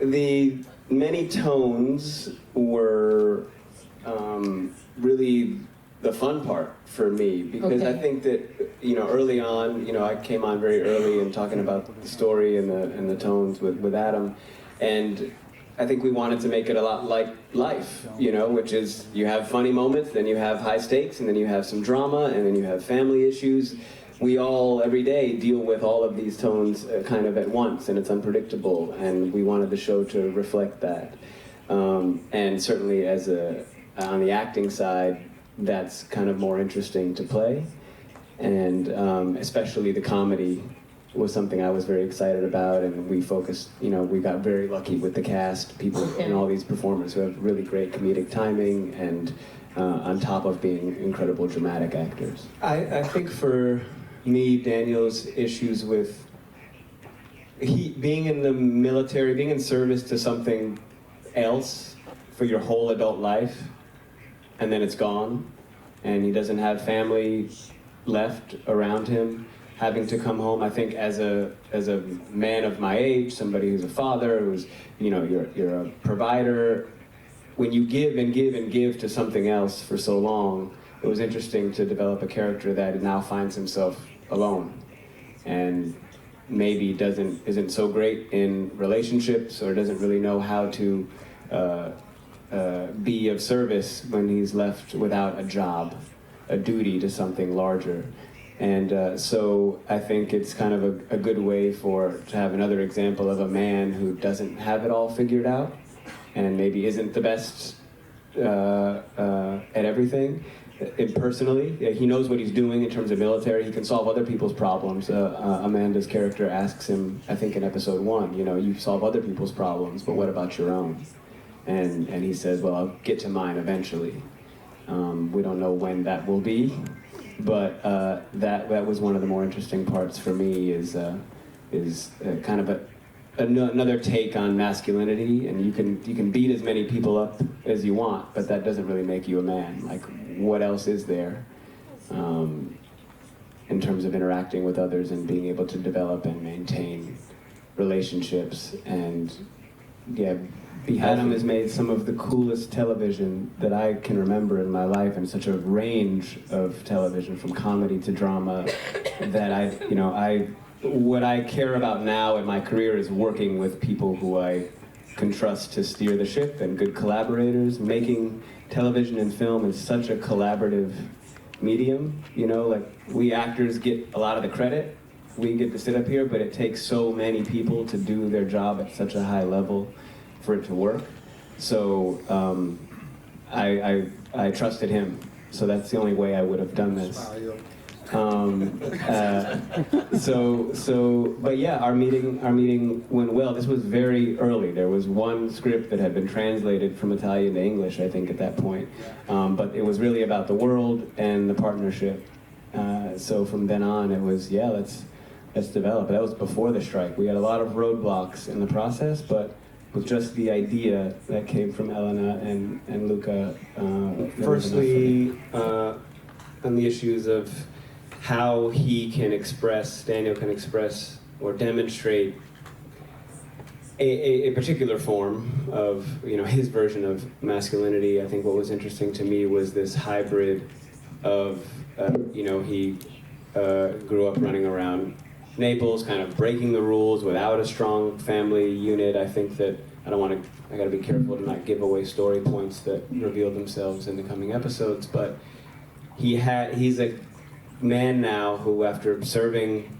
the many tones were really the fun part for me, because I think that, early on, I came on very early and talking about the story and the tones with Adam, and I think we wanted to make it a lot like life, which is you have funny moments, then you have high stakes, and then you have some drama, and then you have family issues. We all, every day, deal with all of these tones kind of at once, and it's unpredictable, and we wanted the show to reflect that. And certainly on the acting side, that's kind of more interesting to play, and especially the comedy was something I was very excited about, and we focused, we got very lucky with the cast, people and all these performers who have really great comedic timing, and on top of being incredible dramatic actors. I think for me, Daniel's issues with being in the military, being in service to something else for your whole adult life, and then it's gone, and he doesn't have family left around him, having to come home. I think as a man of my age, somebody who's a father, who's, you're a provider, when you give and give and give to something else for so long, it was interesting to develop a character that now finds himself alone, and maybe isn't so great in relationships, or doesn't really know how to be of service when he's left without a job, a duty to something larger. And so I think it's kind of a good way to have another example of a man who doesn't have it all figured out, and maybe isn't the best at everything. Personally, he knows what he's doing in terms of military. He can solve other people's problems. Amanda's character asks him, I think in episode 1, you solve other people's problems, but what about your own? And he says, well, I'll get to mine eventually. We don't know when that will be, but that was one of the more interesting parts for me, is kind of another take on masculinity. And you can beat as many people up as you want, but that doesn't really make you a man. Like, what else is there in terms of interacting with others and being able to develop and maintain relationships? And Adam has made some of the coolest television that I can remember in my life, and such a range of television, from comedy to drama, that what I care about now in my career is working with people who I can trust to steer the ship, and good collaborators. Making television and film is such a collaborative medium, we actors get a lot of the credit. We get to sit up here, but it takes so many people to do their job at such a high level for it to work. So I trusted him. So that's the only way I would have done this. But yeah, our meeting went well. This was very early. There was one script that had been translated from Italian to English, I think, at that point. But it was really about the world and the partnership. So from then on, it was, let's develop. That was before the strike. We had a lot of roadblocks in the process, but with just the idea that came from Elena and Luca. Firstly, on the issues of how Daniel can express or demonstrate a particular form of, his version of masculinity. I think what was interesting to me was this hybrid of, he grew up running around Naples, kind of breaking the rules without a strong family unit. I think that I gotta be careful to not give away story points that reveal themselves in the coming episodes, but he's a man now who, after serving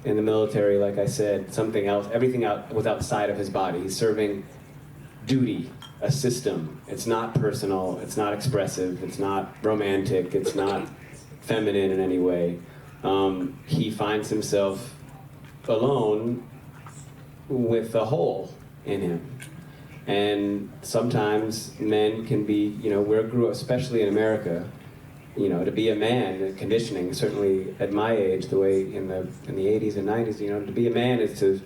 in the military, like I said, everything was outside of his body. He's serving duty, a system. It's not personal, it's not expressive, it's not romantic, it's not feminine in any way. He finds himself alone with a hole in him. And sometimes men can be, grew up, especially in America, to be a man, the conditioning, certainly at my age, the way in the 80s and 90s, to be a man is to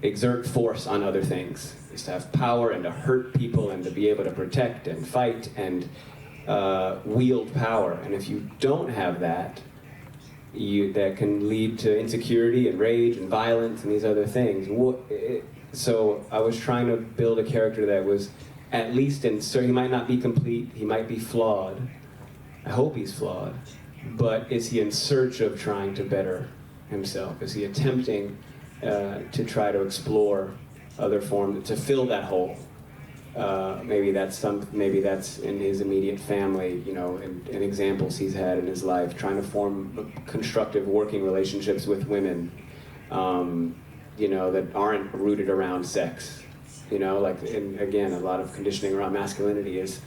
exert force on other things. Is to have power and to hurt people and to be able to protect and fight and wield power. And if you don't have that, that can lead to insecurity and rage and violence and these other things. So I was trying to build a character that was at least so he might not be complete, he might be flawed. I hope he's flawed, but is he in search of trying to better himself? Is he attempting to try to explore other forms to fill that hole? Maybe that's in his immediate family, you know, and examples he's had in his life, trying to form constructive working relationships with women, you know, that aren't rooted around sex. You know, like, and again, a lot of conditioning around masculinity is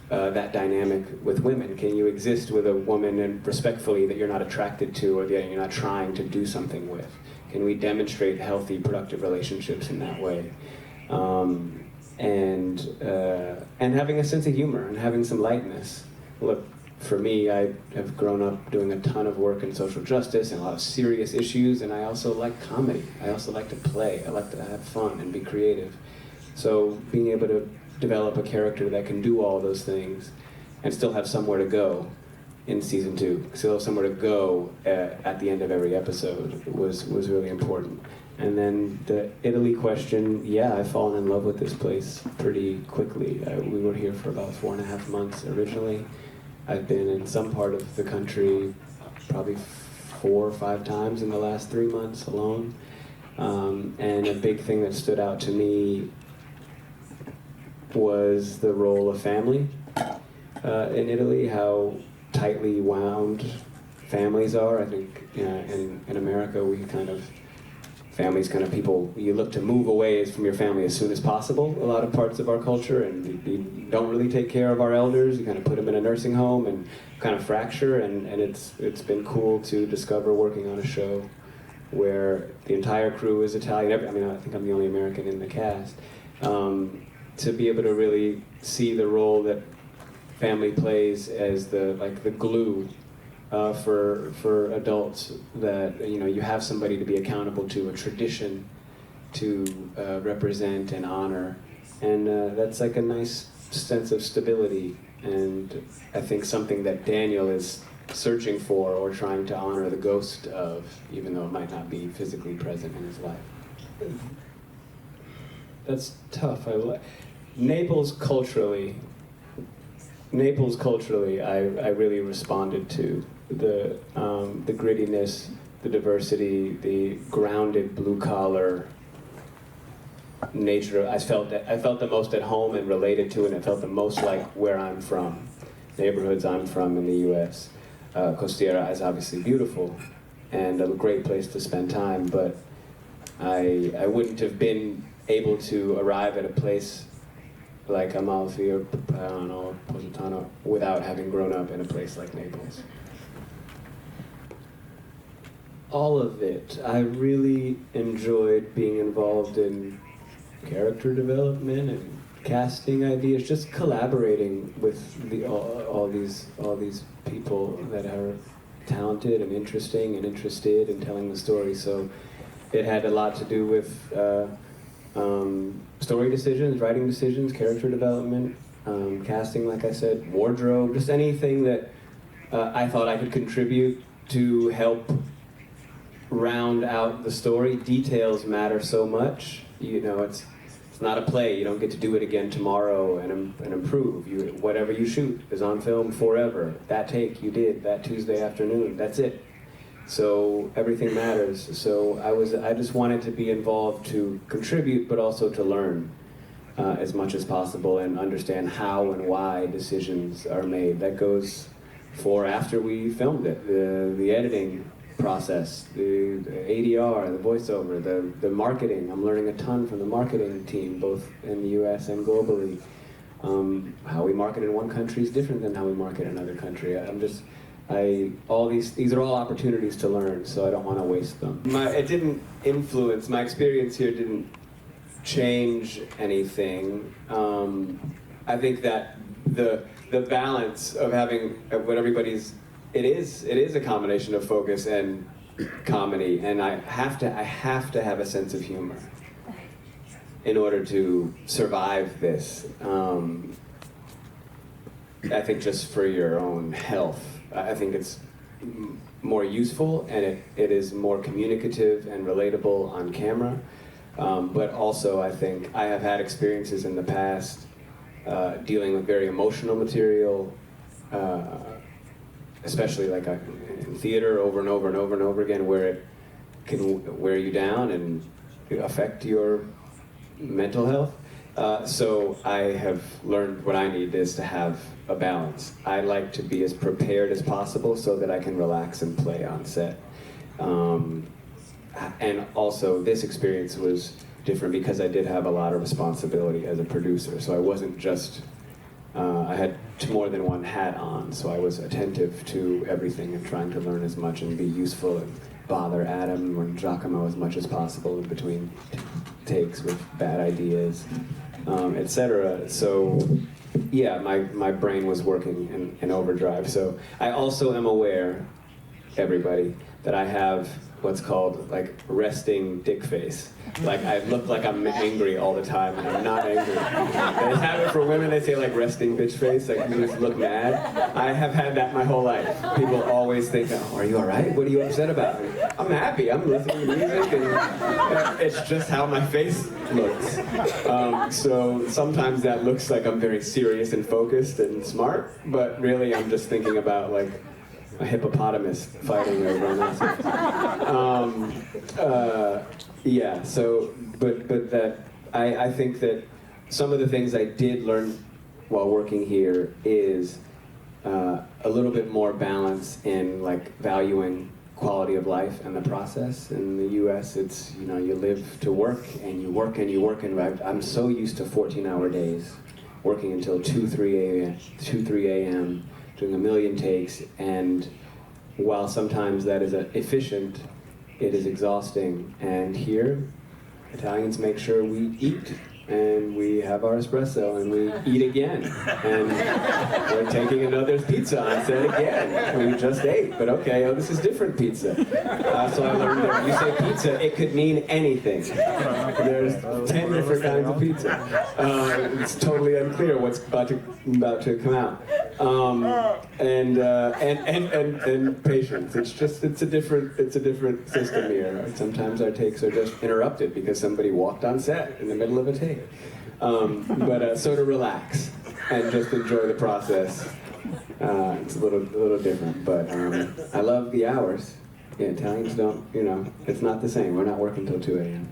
that dynamic with women. Can you exist with a woman and respectfully that you're not attracted to or that you're not trying to do something with? Can we demonstrate healthy, productive relationships in that way? And having a sense of humor and having some lightness. Look, for me, I have grown up doing a ton of work in social justice and a lot of serious issues, and I also like comedy. I also like to play. I like to have fun and be creative. So being able to develop a character that can do all those things and still have somewhere to go in season 2, still have somewhere to go at the end of every episode was really important. And then the Italy question, yeah, I've fallen in love with this place pretty quickly. We were here for about 4.5 months originally. I've been in some part of the country probably 4 or 5 times in the last 3 months alone. And a big thing that stood out to me was the role of family in Italy, how tightly wound families are. I think in America we families kind of people, you look to move away from your family as soon as possible, a lot of parts of our culture, and we don't really take care of our elders. You kind of put them in a nursing home and kind of fracture, and it's been cool to discover working on a show where the entire crew is Italian. I mean, I think I'm the only American in the cast. To be able to really see the role that family plays as the glue for adults, that you have somebody to be accountable to, a tradition to represent and honor, and that's like a nice sense of stability, and I think something that Daniel is searching for or trying to honor the ghost of, even though it might not be physically present in his life. That's tough. Naples culturally, I really responded to the grittiness, the diversity, the grounded blue collar nature. I felt the most at home and related to it, and it felt the most like where I'm from, neighborhoods I'm from in the U.S. Costiera is obviously beautiful and a great place to spend time, but I wouldn't have been able to arrive at a place like Amalfi or Palermo or Positano without having grown up in a place like Naples. All of it. I really enjoyed being involved in character development and casting ideas, just collaborating with all these people that are talented and interesting and interested in telling the story. So it had a lot to do with story decisions, writing decisions, character development, casting, like I said, wardrobe, just anything that I thought I could contribute to help round out the story. Details matter so much. It's not a play. You don't get to do it again tomorrow and improve. Whatever you shoot is on film forever. That take you did that Tuesday afternoon. That's it. So everything matters. So I just wanted to be involved to contribute, but also to learn as much as possible and understand how and why decisions are made. That goes for after we filmed it, the editing process, the ADR, the voiceover, the marketing. I'm learning a ton from the marketing team, both in the US and globally. How we market in one country is different than how we market in another country. These are all opportunities to learn, so I don't want to waste them. It didn't influence, my experience here didn't change anything. I think that the balance of having what everybody's, it is a combination of focus and comedy, and I have to have a sense of humor in order to survive this. I think just for your own health. I think it's more useful, and it is more communicative and relatable on camera. But also, I think I have had experiences in the past dealing with very emotional material, especially like in theater over and over and over and over again, where it can wear you down and affect your mental health. So I have learned what I need is to have a balance. I like to be as prepared as possible so that I can relax and play on set. And also, this experience was different because I did have a lot of responsibility as a producer. So I wasn't just, I had more than one hat on, so I was attentive to everything and trying to learn as much and be useful and bother Adam or Giacomo as much as possible in between takes with bad ideas, etc. So yeah, my brain was working in overdrive. So I also am aware, everybody, that I have what's called like resting dick face. Like I look like I'm angry all the time, and I'm not angry. They have it for women, they say like resting bitch face, like you just look mad. I have had that my whole life. People always think, oh, are you all right? What are you upset about? I'm happy, I'm listening to music, and it's just how my face looks. So sometimes that looks like I'm very serious and focused and smart, but really I'm just thinking about like a hippopotamus fighting a rhinoceros. Yeah, so, but that, I think that some of the things I did learn while working here is a little bit more balance in like valuing quality of life and the process. In the US, it's, you know, you live to work and you work and you work, and I'm so used to 14-hour days, working until 2, 3 a.m., doing a million takes, and while sometimes that is efficient, it is exhausting. And here, Italians make sure we eat, and we have our espresso, and we eat again. And we're taking another pizza on set again. And we just ate, but okay, oh, this is different pizza. So I learned that when you say pizza, it could mean anything. There's 10 different kinds of pizza. It's totally unclear what's about to come out. And patience. It's a different system here. Sometimes our takes are just interrupted because somebody walked on set in the middle of a take. So to relax and just enjoy the process, it's a little different. But I love the hours. Yeah, Italians don't, you know, it's not the same. We're not working till 2 a.m.